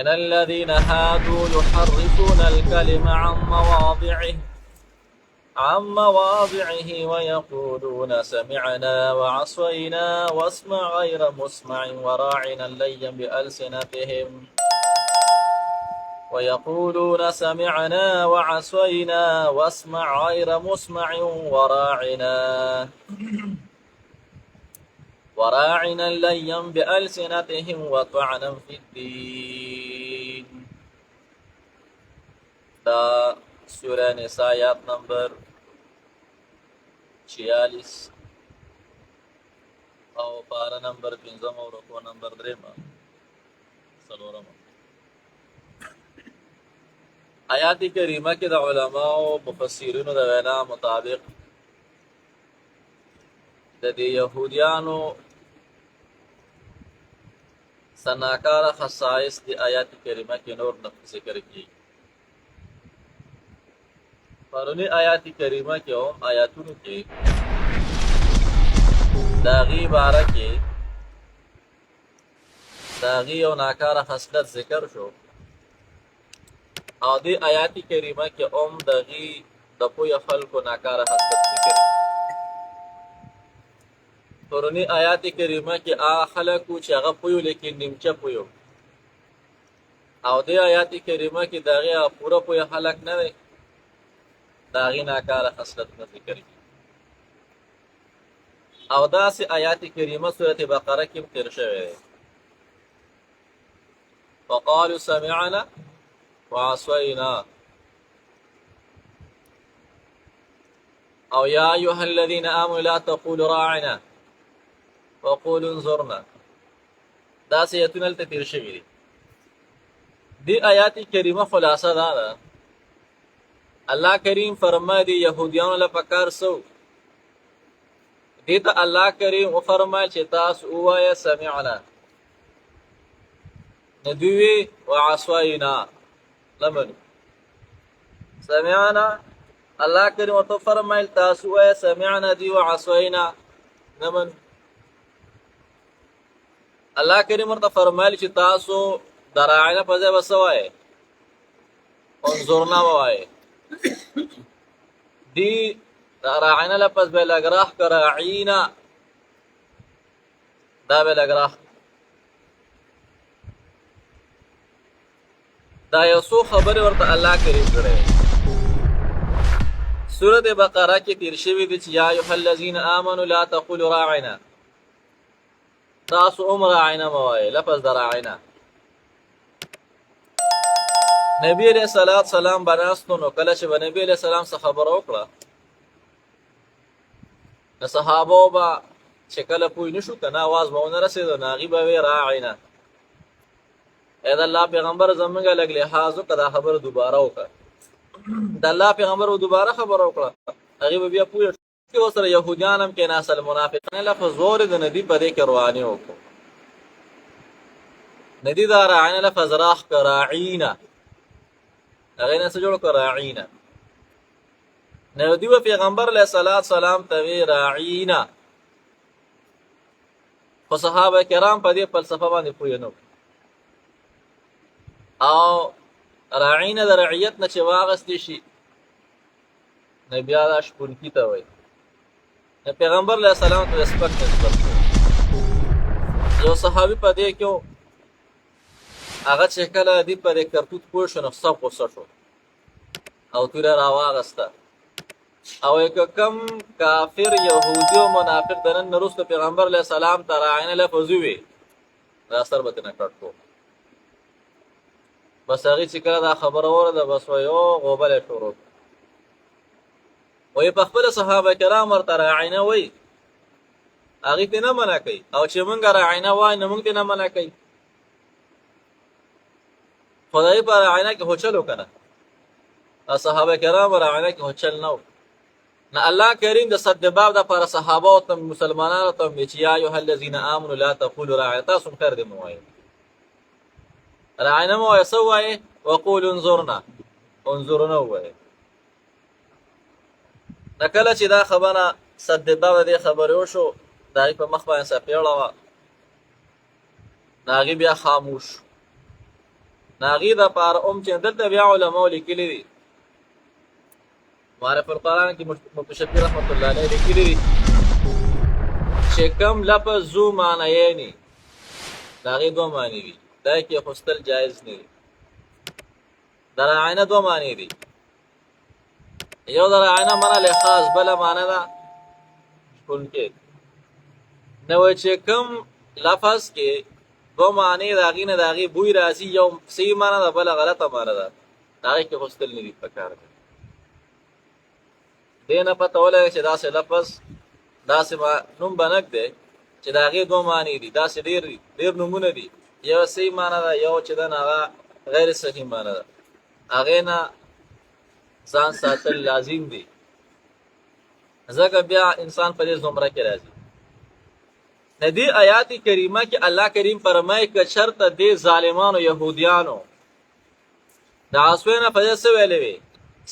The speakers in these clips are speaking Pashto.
ومن الذين هادوا يحرفون الكلم عن مواضعه ويقولون سمعنا وعصينا واسمع غير مسمع وراعنا ليا بألسنتهم ويقولون سمعنا وعصينا واسمع غير مسمع وراعنا ليا بألسنتهم وطعنا في الدين. دا سورة نساء آیات نمبر 46 او پارا نمبر 15 او رکوع نمبر 3 سلورم. آیات کریمه کې د علماء او مفسرینو د وینا مطابق د دې يهوديانو سناکار خصائص د آیات کریمه کې نور نه ذکر کیږي. پرونی آیات کریمه کې او آیاتونو کې داغي باره کې داغي او ناکار خصلت ذکر شو او دی آیات کریمه کې داغي د پوی خلکو ناکار خصلت ذکر. پرونی آیات کریمه کې خلکو چې هغه پویو لیکن نیمچه پویو او دی آیات کریمه کې داغي پورا پوی خلک نه دی داغي ناکار خصلت ذکر کی. او داسې آیات کریمه سورة بقره کې تیر شوی دی. وقالوا سمعنا وعصينا او يا ايها الذين امنوا لا تقولوا راعنا وقولوا انظرنا. داسې آیتونه دلته تیر شوي دي. دی آیات کریمه خلاصه دا ده الله کریم فرمایي دی يهوديانو له پکار سو دیتا الله کریم فرمایي چې تاسو ووایه سمعنا ندوی وعصينا لمن سمعنا الله کریم ورته فرمایي تاسو ووایه سمعنا دی وعصينا لمن الله کریم ورته فرمایي چې تاسو دراعنا په ځای وسوایه انظرنا ووایه دی راعنا لپس به لګراح کراعینا دا به لګراح دا یو څو خبرې ورته الله کریم کړی. سورة بقره کې تیر شوي دي چې یا ایها الذین آمنوا لا تقولوا راعنا تاسو راعنا موایه لپس د راعنا. نبی علیہ الصلوۃ والسلام بناستو نو کله چې نبی علیہ السلام څخه خبر وکړه د صحابه با چې کله پوی نشو کنه आवाज مون رسیدو ناغي به راعینا اذا الله پیغمبر زمونږ لګ لحاظ کړه خبر دوباره وکړه د الله پیغمبر دوباره خبر وکړه هغه بیا پوی چې وسره يهوديان هم کې ناسل منافقین لفظ زور د ندی په دې کې رواني وکړه ندی دا راعینا لفظ راح کراعینا هغه نه څه جوړ کړ راعینا نو دیو پیغمبر علیہ الصلوۃ والسلام ته راعینا خو صحابه کرام په دې فلسفه باندې پوه نه او راعینا د رعیت نه چې واغستې شي نبی الله شپون کی ته وای پیغمبر علیہ السلام ته ریسپیکټ نسبت یو صحابي په دې کې هغه چې کله دې په کرتوت پوه شو نو سب غوسه شو او توره راواغسته او کم کافر يهودي او منافق دنن نرسته پیغمبر علیہ السلام ته راعینا لفظ وی دا سر به نه کټو بس هغه چې کله دا خبره ورده بس یو غوبله شروع وي په خپل صحابه کرام ورته راعینا وی هغه ته نه منع کوي او چې مونږ راعینا وای نه مونږ ته نه منع کوي خدای پر راعینا کې هوچلو کنه صحابه کرام راعینا کې هوچل نو نه الله کریم د صد باب د پر صحابه او مسلمانانو ته چې یا ایه الذین آمنوا لا تقولوا راعینا تاسو خیر دې موایي راعینا موایي سوای وقول انظرنا وای نکله چې دا خبره صد باب دې خبره وشو دا په مخ باندې سپیړه ناغي بیا خاموش ناغي د پاره چې دلته بیا علماء لیکلي دي معرف القرآن کې مفتی شفیع رحمت الله علیه لیکلي دي چې کوم لفظ ذو معنیین د هغې دوه معنی دي دا کې اخیستل جایز نه دي د راعینه دوه معنی دي یو د راعینه معنی خاص بله معنی ده شپونکې نو چې کوم لفظ کې دوه معنی د هغې نه د هغې بوی راځي یو صحیح معنی ده بله غلطه معنی ده د هغې کې اخیستل نه دي پکار دی دې نه پته ولګي چې داسې لفظ داسې نوم به نک دی چې د هغې دوه معنی دي داسې ډېر نومونه دي یو صحیح معنی ده یو چې ده نه هغه غیر صحیح معنی ده هغې نه ځان ساتل لازم دي ځکه بیا انسان په دې زمره کې راځي د دې آیات کریمه کې الله کریم فرمایي که چېرته دې ظالمانو یهودیانو د عصوې نه په دې څه ویلې وي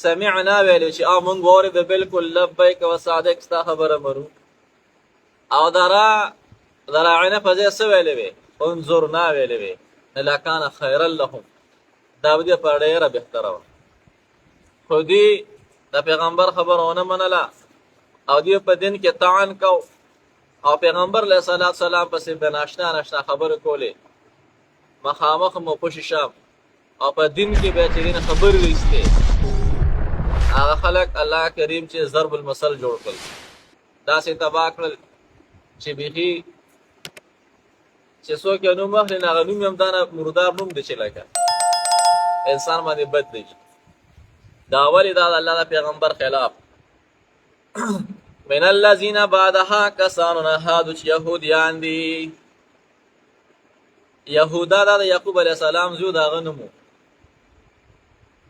سمعنا ویلې چې مونږ واورېده بلکل لبیک و صادق ستا خبره منو او د راعینه په ځای څه ویلې وي انظرنا ویلې وي لکان خیرا لهم دا به دې په ډېره بهتره وه خو دوی د پیغمبر خبره ونه منله او دوی په دین کې طعن کو او پیغمبر علیه الصلاة والسلام پسې د ناشنا خبرې کولې مخامخ مو پوشي شم او په دین کې به چې دین خبرې وایستې هغه خلک الله کریم چې ضرب المثل جوړ کړل داسې تباه کړل چې بیخي چې څوک یې نوم اخلي نو هغه نوم یې هم دا مردار نوم دی چې لکه انسان باندې بد دی دا ولې دا د الله د پیغمبر خلاف من الذین بعدها کسانو نه هادو چې یهودیان دي یهودا دا د یعقوب علیه السلام زوی د هغه نوم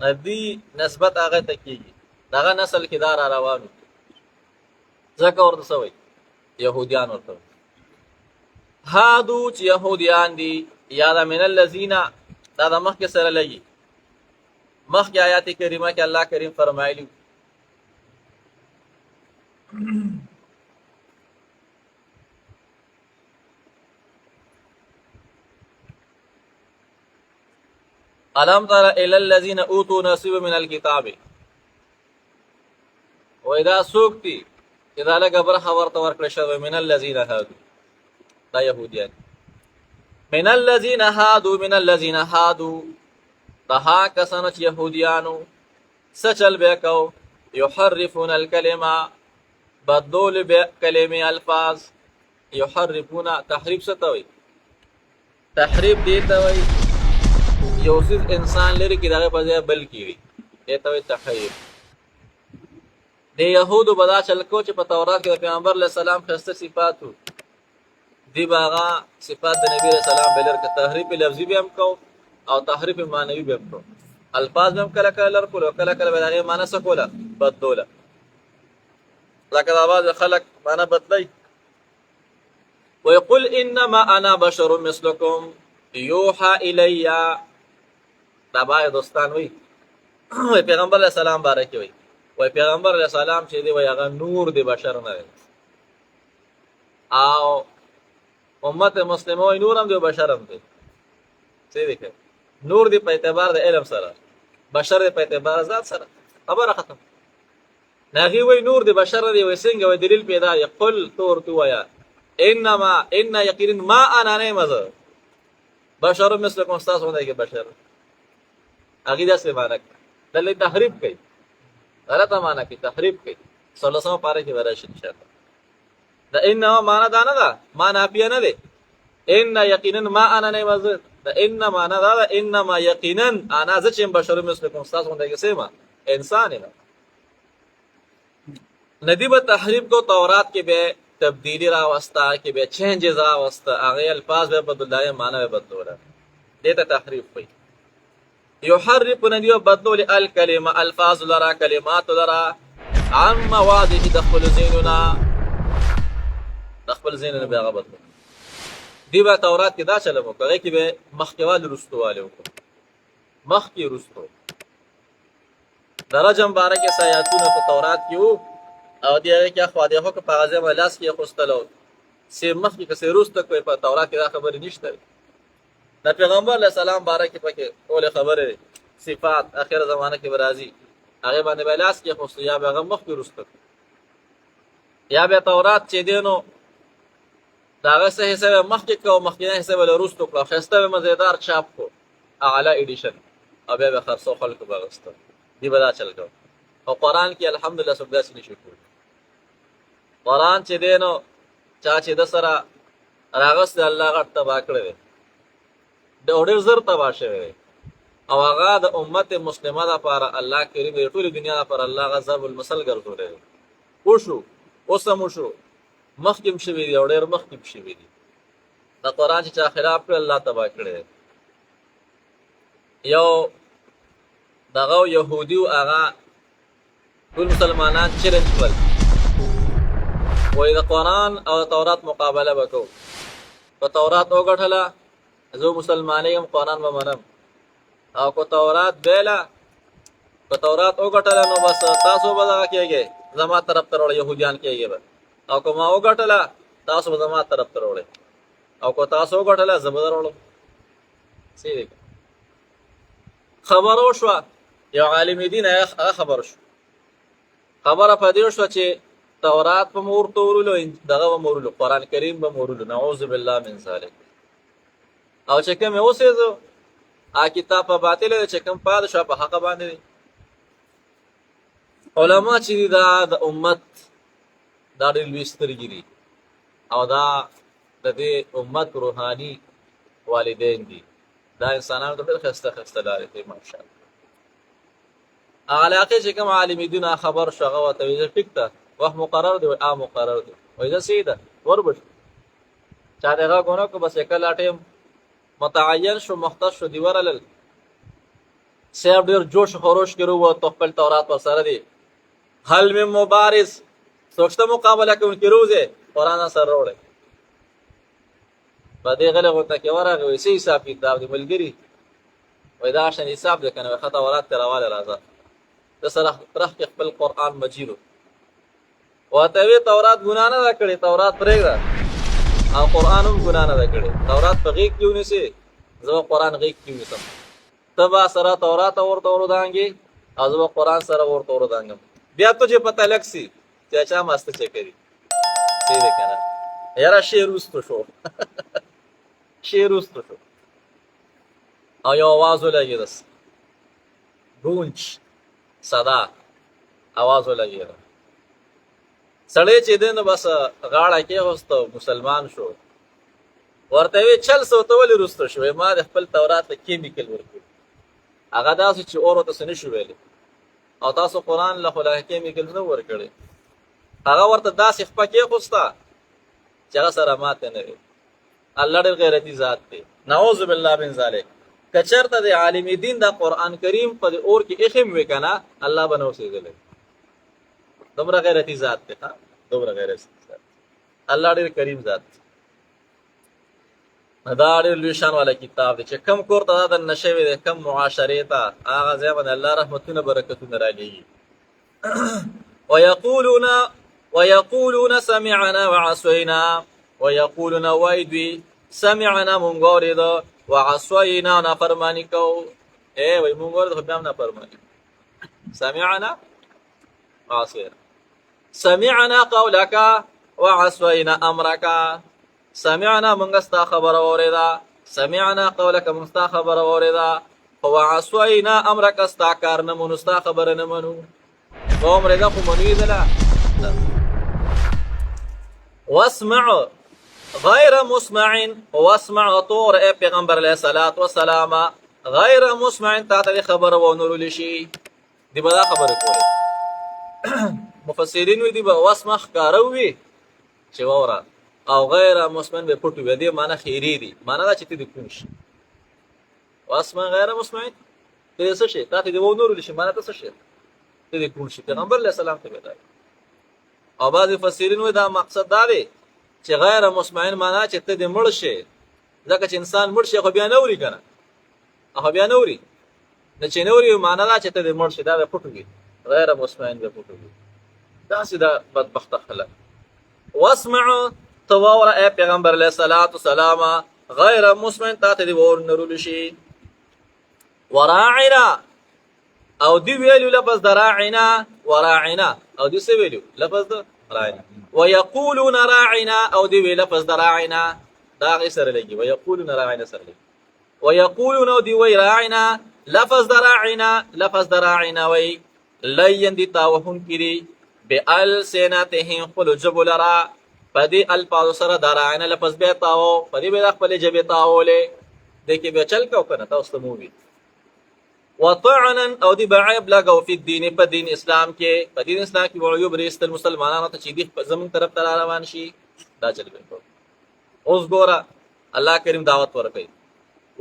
و دی نسبت هغه ته کېږي دغه نسل کې دا را روان و ځکه ورته څه وایي یهودیان ورته هادو چې یهودیان دي یا د من الذین دا د مخکې سره لګي مخکې آیات کریمه کې الله کریم فرمایلی الم تر الى الذين اوتوا نصيبا من الكتاب واذا سوقتي اذا لك برخه ورته ورکړه شوی من الذين هادوا دا يهوديان من الذين هادوا تها کسانو چې يهوديانو سچل بیکو يحرفون الكلمه بدول به کلمې الفاظ يحرفون تحریف څه ته وایي تحریف دې ته وایي یو څیز انسان لري کې دغه په ځای بل کیږي دې ته وایي تحریف د یهودو به دا چل کو چې په تورات کې د پیغمبر علیه السلام ښایسته صفات وو دې به هغه صفات د نبي علیه السلام به لر که تحریف لفظي به هم کو او تحریف معنوي به هم کو الفاظ به هم کله کله لر کول او کله کله به د هغې معنی څه کوله بدلوله لکه دا بعض خلک معنی بدلی ويقول انما انا بشر مثلكم يوحى الي دا باید دوستان وي پیغمبر علیه السلام باره کې وي وای پیغمبر علیه السلام چې دی وای هغه نور دی بشر نه دی او امت مسلمه وای نور هم دی بشر هم دی څه دی که نور دی په اعتبار د علم سره بشر دی په اعتبار ذات سره خبره ختم ناغي وای نور دی بشر دی وای څنګه وای دلیل پیدا دی قل تور تو ویا انما ان یقینا ما انا نه مزه بشر مثلكم استاذ ونه کې بشر هغه داسې معنی دلته تحریف کوي غلطه معنی کوي تحریف کوي 16 پاره کې ورشي ان شاء الله دا انما معنی دا نه ده معنی بیا نه ده ان یقینا ما انا نه مزه دا ان معنی دا انما یقینا انا ذ بشر مثلكم استاذ ونه کې سیمه انسان نه ندی به تحریف کو تورات کې به تبدیلی راوستا کې به چینجز راوستا هغه الفاظ به بدلای معنی به بدلوله دته تحریف وي يحرفون ديو بدلول الكلمه الفاظ لرا كلمات لرا عن مواضع دخل زيننا دخل زيننا به بدل دی به تورات کې دا چلو کوي کې به مخکوال رستواله وکړو مخکی رستو درجم بارکه سایاتونه په تورات کې وو او دی کې خو د هغه په غزه ملاس کې خوستلو سی مخکې که سی روسته کوي په تورات کې دا خبرې نشته د پیغمبر علیه السلام باره کې پکې ټولې خبرې صفات اخر زمانه کې به راځي هغې باندې به لاس کېښوستو یا به هغه مخکې وروسته یا به تورات چې دی نو د هغه څه حصه به مخکې کړه او مخکینی حصه به له وروستو کړه ښایسته به مزیدار چاپ کړو اعلی ایډیشن او بیا به خرڅو خلکو به اخیسته دې به دا چل کوو او قرآن کې الحمدلله څوک داسې نشي کولی قرآن چې دی نو چا چې د سره راغستی الله غټ تباه کړی دی ډېر زر تباه شوی دی او هغه د امت مسلمه دپاره الله کریم د ټولې دنیا دپاره الله هغه ضرب المثل ګرځولی دی وشو اوس هم وشو مخکې هم شوي دي او ډېر مخکې هم شوي دي د قرآن چې چا خلاف کړی الله تباه کړی دی یو دغه یهودي و هغه ټول مسلمانان چیلنج کړل وایي د قرآن او د تورات مقابله به کوو په تورات وګټله زه مسلمانۍ یم قرآن به منم او که تورات بیله که تورات وګټله نو بس تاسو به دغه کېږئ زما طرف ته راوړئ یهودیان کېږئ به او که ما وګټله تاسو به زما طرف ته راوړئ او که تاسو وګټله زه به دراوړم څه خبره وشوه یو عالم دین هغه خبر شو خبره په دې شوه چې تورات به مو ورته ورولو دغه به مو ورولو قرآن کریم به مو ورولو نعوذ بالله من ذلک او چې کوم یې اوسېږو هغه کتاب په باطله دی چې کوم پاتې شو په حقه باندې دی علما چې دي دا د امت دا ډېر لوی سترګې دي او دا د دې امت روحاني والدین دي دا انسانانو ته ډېر ښایسته ښایسته لارې کوي ماشاءالله هغه علاقې چې کوم عالم دین خبر شو هغه ورته وایي ټیک ده وخت مقرر دی وایي مقرر دی وایي زه سیده وربه شو چا د هغه ګونه کو بس یې کله ټیم متعین شو مختص شو دی ورلل صاحب ډېر جوش خروش کې ورووتو خپل تورات ورسره دی هل من مبارز څوک شته مقابله کوونکي روزې قرآن سره راوړی په دې غلې غوټه کې ورغی وایي څه حساب کتاب دی ملګري وایي دا شان حساب دی که نه وایي ښه تورات ترې راواله راځه د سره رخ کې خپل قرآن مجید ورته ویې تورات ګناه نه ده کړې تورات پرېږده او قرآن هم ګناه نه ده کړې تورات په غېږ کې ونیسې زه به قرآن غېږ کې ونیسم ته به سره تورات ورته وردانګې او زه به قرآن سره ورته وردانګم بیا تو چې پته لګ سي چې اچھا ماسته چکري صحیح دی که نه یاره شی وروستو شو شی وروستو شو او یو آواز ولګېدس گونج صدا آواز ولګېده سړی چې دی نو بس غاړه کېغوسته مسلمان شو ورته وی چل سو ته ولې وروسته شوې ما د خپل تورات ته کیمیکل ورکړي هغه داسې چې اور ورته څه نه شو ویلی او تاسو قرآن له خو له کیمیکل نه ورکړی هغه ورته داسې خپه کېښوسته چې هغه سره ماته نه وي الله ډېر غیرتي ذات دی نعوذ بالله من ذلک که چېرته د عالم دین د قرآن کریم په د اور کې ایښی م وي که نه الله به نه اوسېدلی دومره غیرتي ذات دی دومره غیرتي ذات الله ډېر کریم ذات دی دا ډېر لوی شان والا کتاب دی چې کم کور ته دا دننه شوی دی کم معاشرې ته هغه ځای باندې الله رحمتونه برکتونه رالیږي ویقولون سمعنا وعصینا ویقولون وایي دوی سمعنا مونږ اورېده وعصینا نافرماني کوو وایي مونږ اورېده خو بیا هم نافرماني سمعنا وعصینا سمعنا قولك وعصينا امرك سمعنا من ستا خبر اورېده سمعنا قولك من ستا خبر اورېده وعصينا امرك ستا کار نه منو ستا خبره نه منو قوم اورېده خو منویدله واسمع غیر مسمع واسمع طور ای پیغمبر علیه الصلاة والسلام غیر مسمع تا ته خبره ونورلی شي دی به دا خبره کولی مفسرین وی دی به واسمع ښکاره وي چې واوره او غیر مسمع به پټ وي دې معنی خیري دي معنی دا چې ته دې کوم شي واسمع غیر مسمع ته څه شي تا ته دې ونورلی شي معنی ته څه شي ته دې کوم شي پیغمبر علیه السلام ته ویل او بعض مفسرین وی دا مقصد دا دی چې غیر مسمعین معنی چې ته دې مړ شي ځکه چې انسان مړ شي خو بیا نه اوري که نه خو بیا نه اوري نه چې نه اوري معنی دا چې ته دې مړ شي دا به پټ وي غیر مسمعین به پټ وي داسې دا بدبخته خلک واسمع ته واوره ای پیغمبر علیه الصلاة والسلام غیر مسمن تا ته دی ور نرول شي. وراعنا او دی ویلو لفظ دراعنا وراعنا او دی څه ویلو لفظ د راعنا. ويقولون راعنا او دی ویل لفظ دراعنا دا غي سره لګي. ويقولون راعنا سره لګي. ويقولون او دی وی راعنا لفظ دراعنا وی لین دی تاوهن کړي بألسنتهم خپل جبو لرا پدې الفاظ سره دراعنا لفظ به تاو پدې به خپل جبه تاولې د کې به چل کو کنه تاسو ته مووي. وطعنا او دی بعیب لګو په دین په دین اسلام کې په دین اسلام کې وعیوب رئیس المسلمانانو ته چې دی زمون طرف ته روان شي دا چل به. اوس ګوره الله کریم دعوت ورکړي.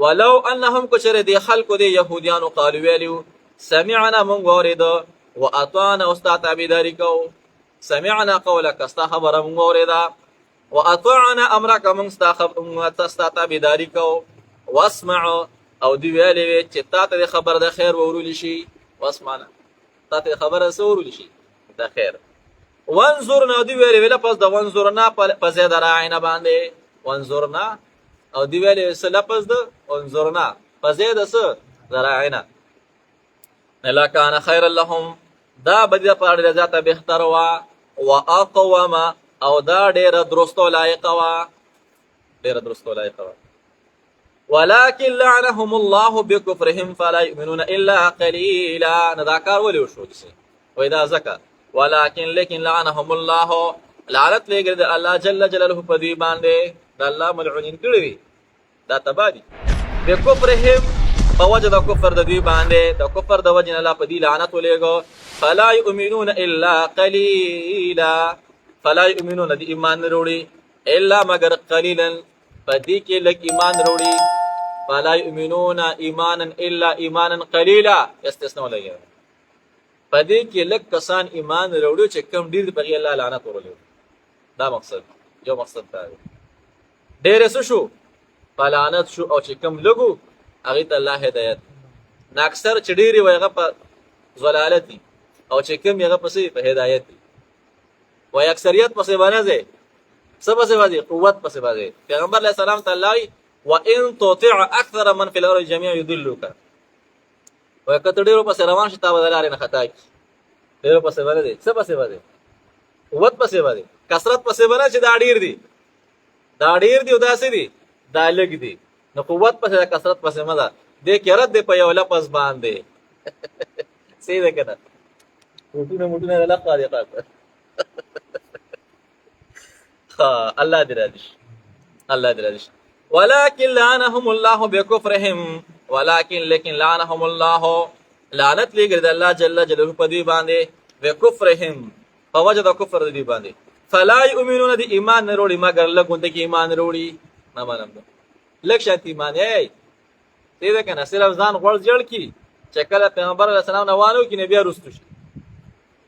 ولو انهم كشر دي خلق دي يهوديان قالوا ویلو سمعنا من غورد واطعنا استاذ ابيداري کو سمعنا قولك استا خبر من غورد واطعنا امرك من استاذ ابيداري کو واسمع او دی ویلې چې تاسو خبر د خیر ورول شي. واسمعنا تاسو خبر سورول شي د خیر. وانظرنا دی ویلې پس د وانظرنا په زید راعنا باندې وانظرنا او دی ویلې سلپس د انظرنا فزيد س ذراعنا لکان خیر لهم دا بدی پاره ذات بهتر وا واقوم او دا ډیر درستو لایق وا ولكن لعنهم الله بكفرهم فلا يؤمنون الا قليلا. نذكر ولي شو دي واذا زكى لكن لعنهم الله لعنت لګر الله جل جلاله په دی باندې د الله ملعونین کړی دا تبادي بكفرهم فوجد كفر د دوی باندې د کفر د وجه الله په دی لعنت ولېګو. فلا يؤمنون الا قليلا فلا يؤمنون دی ایمان وروړي الا مگر قليلا پدې کې لږ ایمان وروړي. فلا يؤمنون ایمانا الا ایمانا قليلا استثناء لګي پدې کې لږ کسان ایمان وروړي چې کم ډیر په الله لعنت ورولې. دا مقصد یو مقصد دا ډېر څه شو پلانت شو او چې کم لګو هغه ته الله هدایت نه اکثر چې ډېری وایغه په ضلالت او چې کم یغه پسې په هدایت وای اکثریت پسې باندې سبا سے باندې قوت پسې باندې پیغمبر علیه السلام تعالی وان تطيع اكثر من في الارض جميعا يضلوك وای کته ډېرو پسې روان شي تا بدلاره نه خطا کی ډېرو پسې باندې سبا سے باندې قوت پسې باندې کثرت پسې باندې چې دا ډېر دي او داسې دي دا لګ دي نو قوت پسې کثرت پسې مزه دې کې رد په یو لفظ باندې سیده کنه موټونه لقا دي قاطه الله دې راځي. ولكن لعنهم الله بكفرهم لكن لعنهم الله لعنت لګر د الله جل جلاله په دې باندې بكفرهم فوجد كفر دې باندې. فلا يؤمنون دي ایمان نه وروړي مگر لګون ته کې ایمان وروړي نه مانم لږ شانت ایمان یې دې کنه صرف ځان غوړ جوړ کی چې کله پیغمبر علیه السلام نوانو کې نبی رستو شي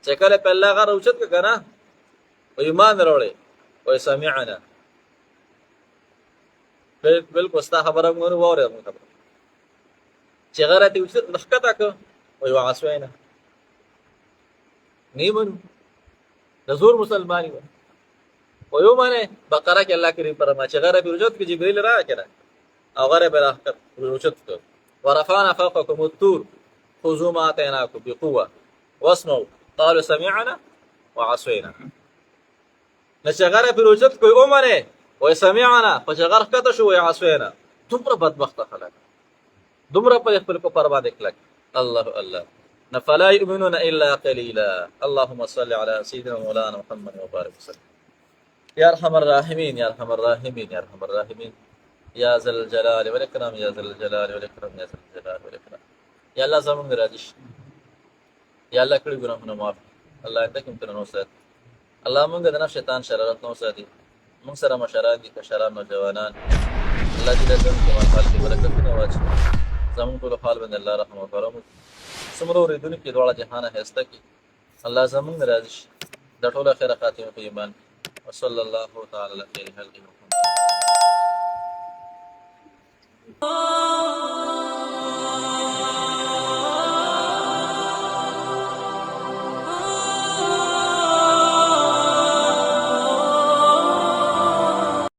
چې کله په الله غره اوچت کنه او ایمان وروړي او سمعنا بالکل ستا خبره مونږ وره مونږ خبره چې غره ته اوچت نخکتا کو او عاصوینا نیمن د زور مسلمانی و یو معنی بقره کې الله کریم فرمایي چې غره په رجوت کې جبرئیل را کړه او غره په راخت رجوت کو ورفعنا فوقكم الطور خذوا ما اتيناكم بقوه واسمعوا قالوا سمعنا وعصينا نشغره په رجوت کوي او معنی و سمعنا فشغر کته شو یا عصينا دومره بدبخت خلک دومره په خپل کو پر باندې کلک الله فلا يؤمنون الا قليلا. اللهم صل على سيدنا مولانا محمد وبارك وسلم. يا ارحم الراحمين يا ارحم الراحمين يا ارحم الراحمين يا ذا الجلال والاكرام يا ذا الجلال والاكرام يا ذا الجلال والاكرام. يا الله زمون راجش يا الله کړي ګناهونه معاف الله انت کوم تر نو سات الله مونږ د نفس شیطان شرارت نو ساتي مونږ سره مشران دي کشران نوجوانان الله دې دې کوم حال کې برکتونه واچي زمون ټول حال باندې الله رحم وکړم سمرو ریدونکو کې دواړه جهان هسته کې الله زمون راضي شي د ټوله خیره خاتمه په ایمان وصلی الله تعالی علیه و آله.